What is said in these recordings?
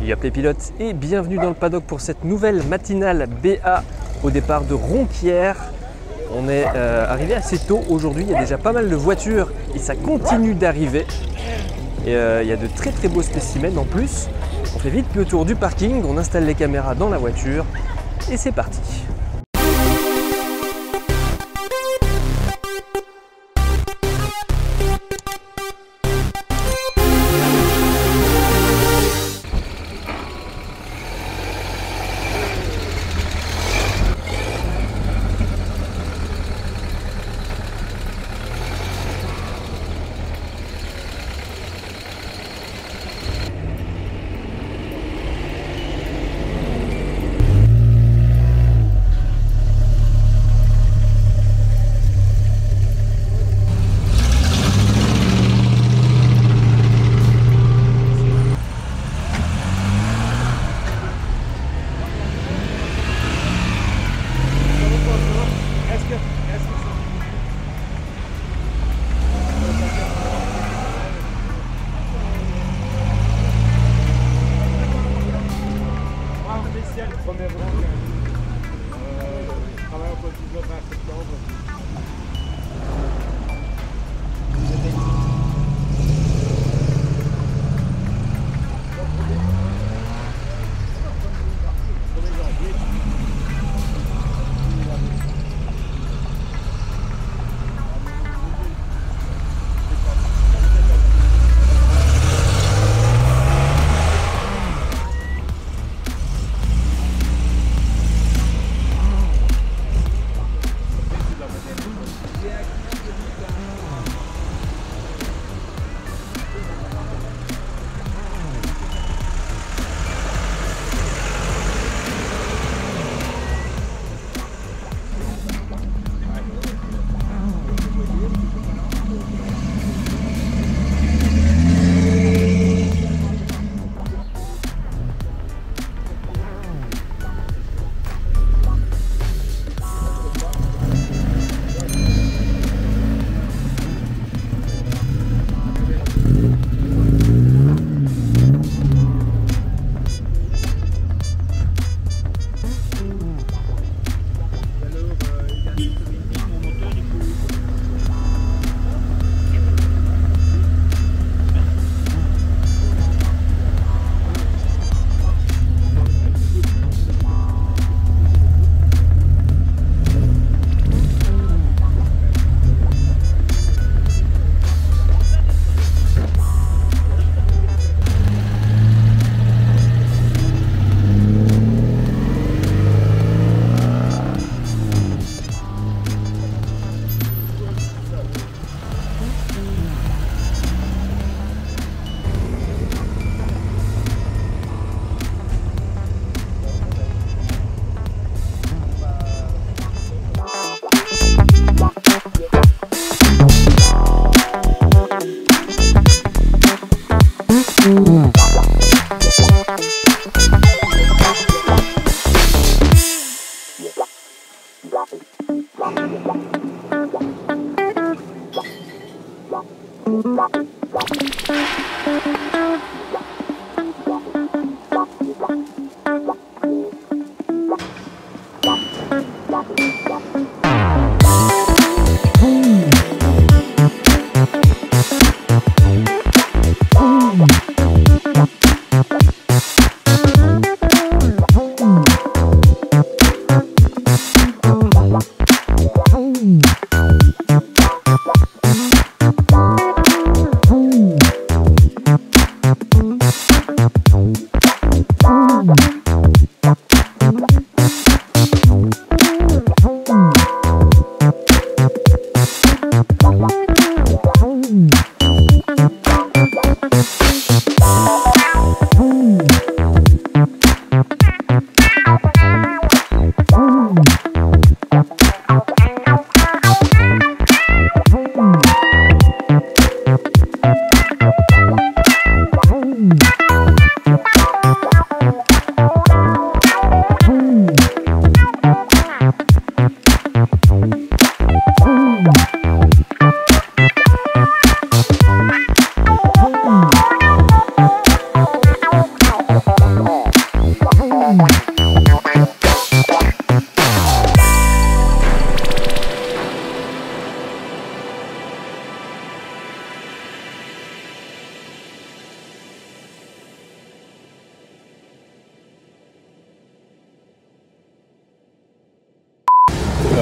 Yop les pilotes et bienvenue dans le paddock pour cette nouvelle matinale BA au départ de Ronquières. On est arrivé assez tôt aujourd'hui, il y a déjà pas mal de voitures et ça continue d'arriver. Et il y a de très beaux spécimens en plus. On fait vite le tour du parking, on installe les caméras dans la voiture et c'est parti.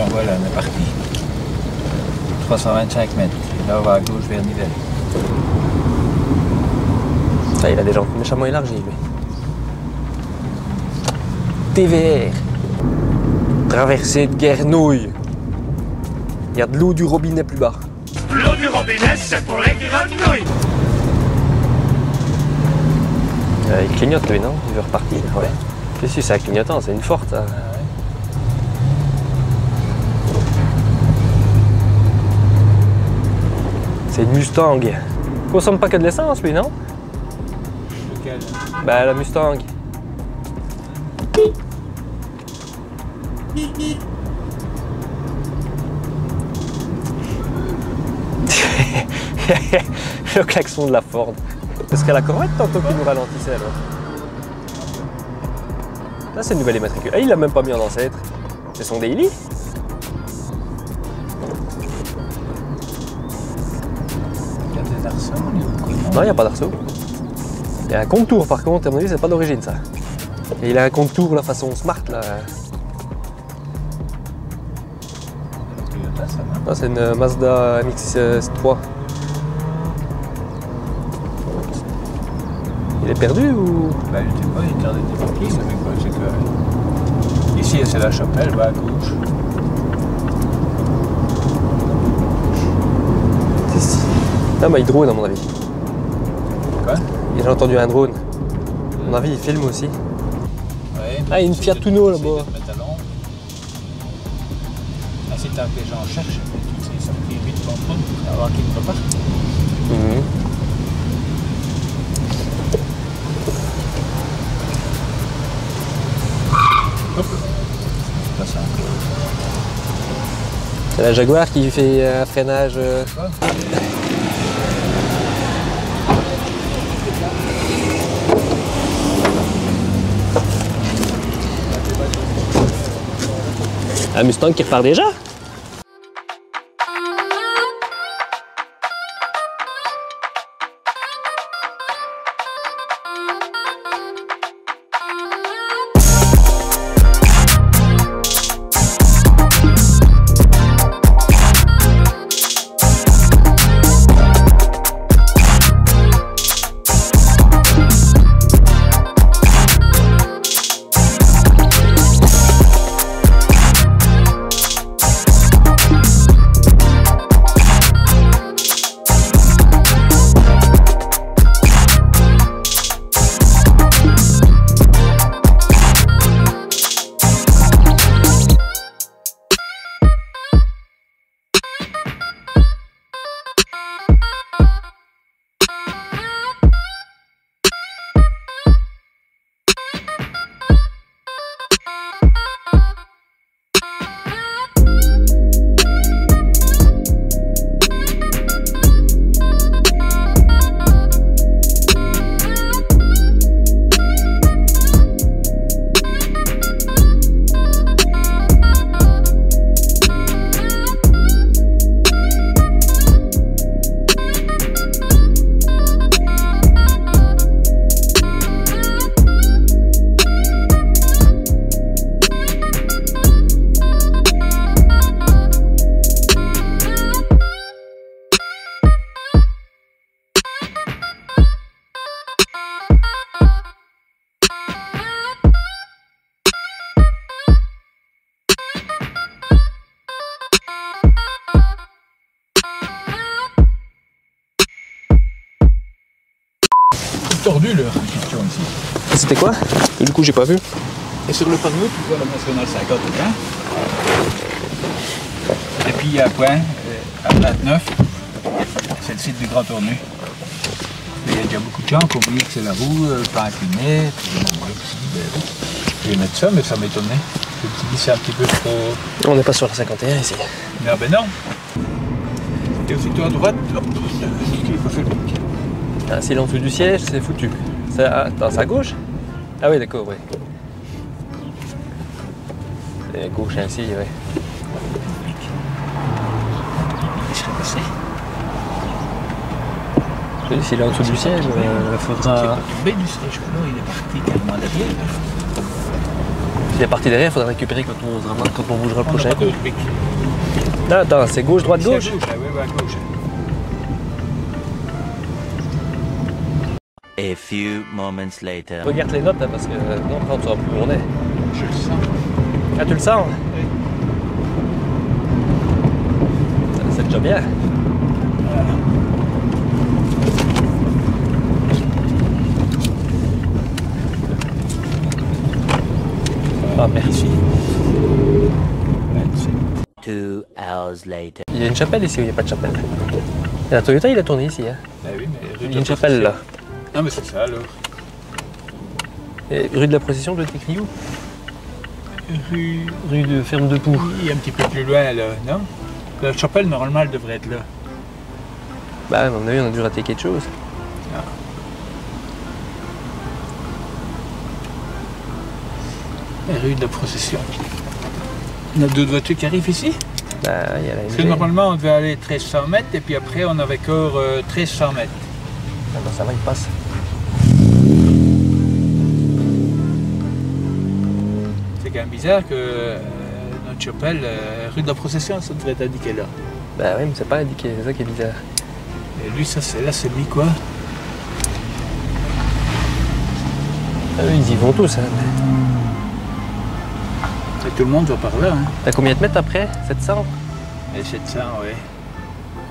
Bon, voilà, on est parti. 325 mètres. Et là, on va à gauche vers Nivelles. Ça, il a déjà méchamment élargi, lui. TVR. Traversée de Guernouille. Il y a de l'eau du robinet plus bas. L'eau du robinet, c'est pour les grenouilles. Il clignote, lui, non? Il veut repartir. Ouais. Qu'est-ce que c'est un clignotant? C'est une forte, ça. C'est une Mustang. Il consomme pas que de l'essence, lui, non? Lequel? Bah, la Mustang. Le klaxon de la Ford. Est-ce qu'elle a la Corvette tantôt qui nous ralentissait, là? Là, c'est une nouvelle immatricule. Ah, il l'a même pas mis en ancêtre. C'est son daily? Il y a des arceaux? Non, il n'y a pas d'arceau. Il y a un contour, par contre, à mon avis, c'est pas d'origine, ça. Et il a un contour, la façon smart, là. Toyota, ça va? Non, c'est une Mazda MX-3. Il est perdu ou? Bah, je sais pas, il est tardé des papiers, ça fait quoi? C'est que. Ici, c'est la chapelle, va à gauche. Ah, bah, il drone, à mon avis. Quoi? J'ai entendu un drone. À mon avis, il filme aussi. Ouais, Ah, il y a une Fiat Uno, là-bas. Ah, si t'as que les gens cherchent, tu sais, ça fait vite contrôle avant qu'ils ne repartent. Hop. C'est pas ça encore. C'est la Jaguar qui fait un freinage. Un Mustang qui repart déjà? Tordu leur question ici. C'était quoi? Et du coup, j'ai pas vu. Et sur le panneau, tu vois la nationale 51. Et puis il y a un point à 29, c'est le site du Grand Tornu. Il y a déjà beaucoup de gens qui ont oublié que c'est la roue, pas inclinée. Je vais mettre ça, mais ça m'étonnait. Je me suis dit c'est un petit peu trop. On n'est pas sur la 51 ici. Ah ben non. Et aussitôt à droite, hop, il faut faire le pic. Ah, s'il est en dessous du siège, c'est foutu. C'est à gauche? Ah oui, d'accord, oui. C'est à gauche ainsi, oui. Il serait passé. S'il est en dessous du siège, il faudra... Le B du siège, alors il est parti carrément derrière. Les parties derrière, il faudra récupérer quand on bougera le On prochain n'a coup. pas d'autre brique. Là, attends, c'est gauche, droite, C'est à gauche. gauche, là, oui, à gauche. A few moments later. Regarde les notes hein, parce que non, après on ne saura plus où on est. Je le sens. Ah, tu le sens? Oui. C'est déjà bien. Ah, merci. 2 hours later. Il y a une chapelle ici ou il n'y a pas de chapelle? La Toyota, il a tourné ici. Hein. Bah oui, mais rue Il de y a une la chapelle là. Procession. Non, mais c'est ça alors. Et rue de la Procession doit être écrit où? Rue de Ferme de Poux. Oui, un petit peu plus loin là, non? La chapelle, normalement, elle devrait être là. Bah, à mon avis, on a dû rater quelque chose. La rue de la Procession. On a d'autres voitures qui arrivent ici? Bah, il y a la Parce que MG. normalement, on devait aller 1300 mètres et puis après, on avait encore 1300 mètres. Ah, bah, ça va, il passe. C'est quand même bizarre que notre chapelle, rue de la Procession, ça devrait être indiqué là. Bah oui, mais c'est pas indiqué, c'est ça qui est bizarre. Et lui, ça, c'est là, c'est lui quoi? Ah, eux, ils y vont tous. Hein. Et tout le monde va par là. Hein. T'as combien de mètres après? 700? Et 700, ouais.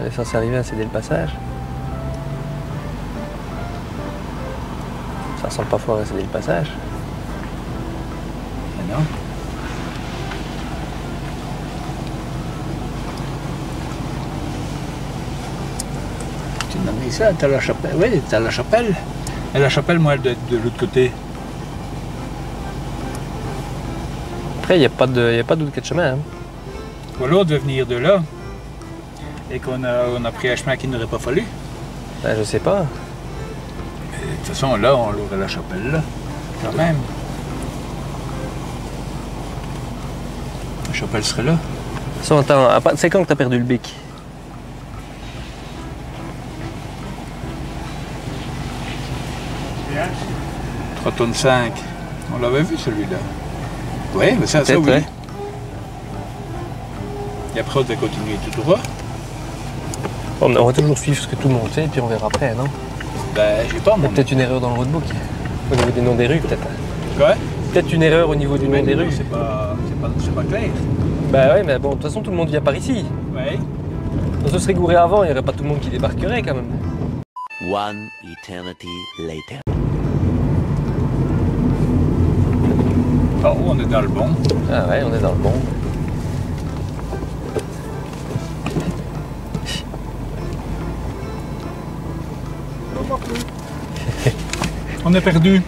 On est censé arriver à céder le passage. Ça ressemble pas fort à céder le passage. Ah non. Tu m'as mis ça, t'as la chapelle. Oui, t'as la chapelle. Et la chapelle, moi, elle doit être de l'autre côté. Après, il n'y a pas d'autre cas de chemin. Hein. Ou alors on devait venir de là. Et qu'on a pris un chemin qu'il n'aurait pas fallu. Ben, je sais pas. Mais de toute façon, là, on l'aurait la chapelle, là. Quand même. La chapelle serait là. So, attends, c'est quand que t'as perdu le bic? Yeah. 3 tonnes 5. On l'avait vu celui-là. Oui, mais ça Peut-être, oui. ouais. Et après, on devait continuer tout droit. On va toujours suivre ce que tout le monde fait et puis on verra après, non? Ben, j'ai pas Il y a mon. peut-être une erreur dans le roadbook. Au niveau des noms des rues, peut-être. Quoi? Peut-être une erreur au niveau du nom des rues. C'est pas clair. Bah ouais, mais bon, de toute façon, tout le monde vient par ici. Oui. On se serait gouré avant, il n'y aurait pas tout le monde qui débarquerait quand même. One eternity later. Oh, on est dans le bon. Ah ouais, on est dans le bon. On est perdu.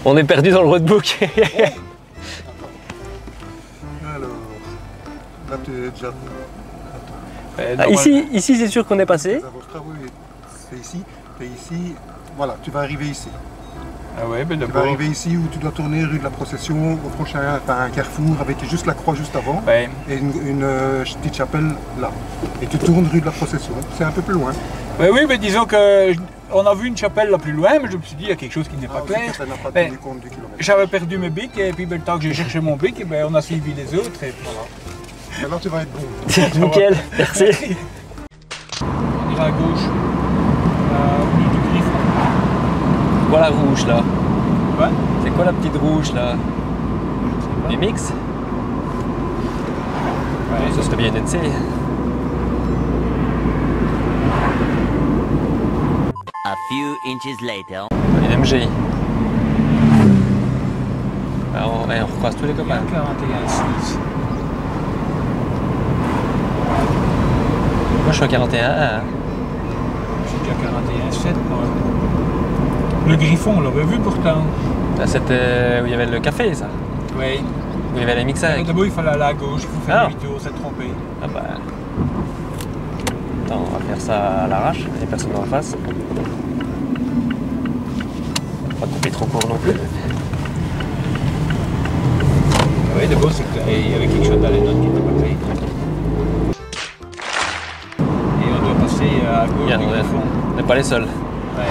On est perdu dans le roadbook. Alors, là tu es déjà. Ah, ici c'est sûr qu'on est passé. Oui, c'est ici. Et ici, voilà, tu vas arriver ici. Ah ouais, ben Tu vas d'abord. arriver ici où tu dois tourner rue de la Procession, au prochain, t'as un carrefour avec juste la croix juste avant. Ouais. Et une petite chapelle là. Et tu tournes rue de la Procession. C'est un peu plus loin. Ouais, oui, mais disons que on a vu une chapelle là plus loin, mais je me suis dit il y a quelque chose qui n'est pas aussi, clair. ça n'a pas Mais tenu compte du kilomètre. j'avais perdu mes bics et puis ben, le temps que j'ai cherché mon bic, ben, on a suivi les autres et voilà. Maintenant tu vas être bon. Nickel, merci. On ira à gauche. Au milieu du griffon. Voilà rouge là. Ouais. C'est quoi la petite rouge là? Du mix? Ouais, Ça serait bien NC. A few inches later. Une MG. Alors, on recroise tous les copains. 41,6. Moi je suis à 41. Hein. Je suis déjà 41,7 moi. Le griffon, on l'avait vu pourtant. Là c'était où il y avait le café ça. Oui. Où il y avait les mixages. D'abord il fallait aller à gauche, il faut faire Ah. demi-tour, c'est trompé. Ah bah. Attends, on va faire ça à l'arrache, il n'y a personne en face. Pas couper trop court non plus. Oui, d'abord c'est qu'il y avait quelque chose dans les notes qui n'était pas clair. Et on doit passer à gauche Bien, du griffon. on n'est pas les seuls. Ouais.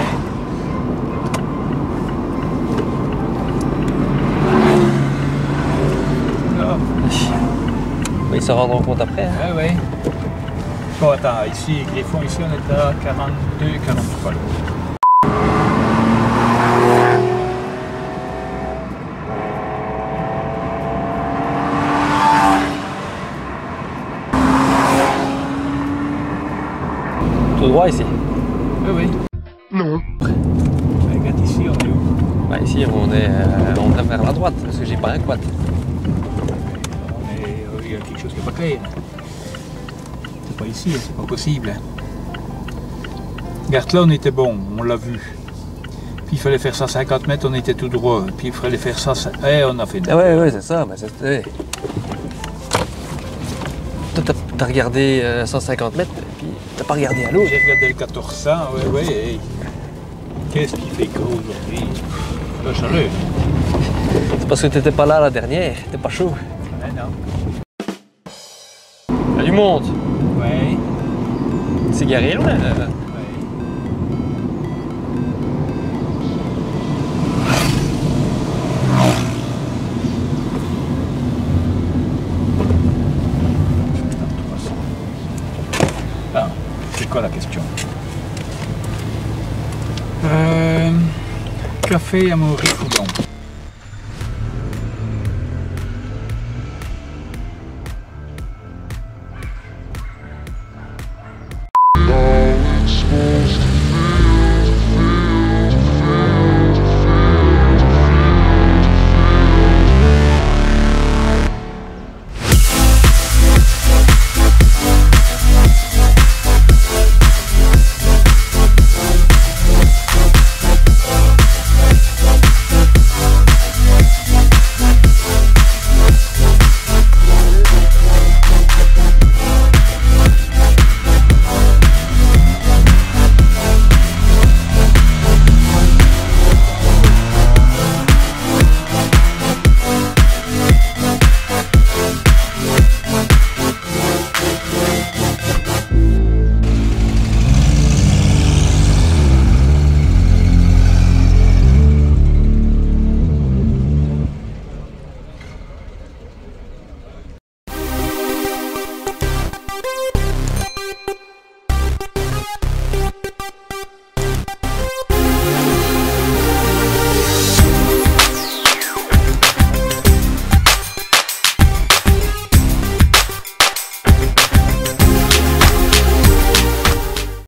se rendront compte après. Hein. Ouais, ouais. Bon, attends, ici, Griffon, ici, on est à 42, 43. Tout droit ici. Oui, oui. Non. Regarde ici, on est où? Bah, ici, on est vers la droite, parce que j'ai pas un quad. Il y a quelque chose qui n'est pas clair. C'est pas ici, c'est pas possible. Regarde là, on était bon, on l'a vu. Puis il fallait faire 150 mètres, on était tout droit. Puis il fallait faire 100. On a fait. Ah ouais, c'est ça. Mais ouais. Toi, t'as regardé 150 mètres, et puis t'as pas regardé à l'eau. J'ai regardé le 1400, ouais. Hey. Qu'est-ce qui fait gros aujourd'hui? La chaleur. C'est parce que t'étais pas là la dernière, t'es pas chaud. Ouais, non. Il y a du monde. Ouais. C'est garé là. Ah, c'est quoi la question? Café à Maurice Foulon.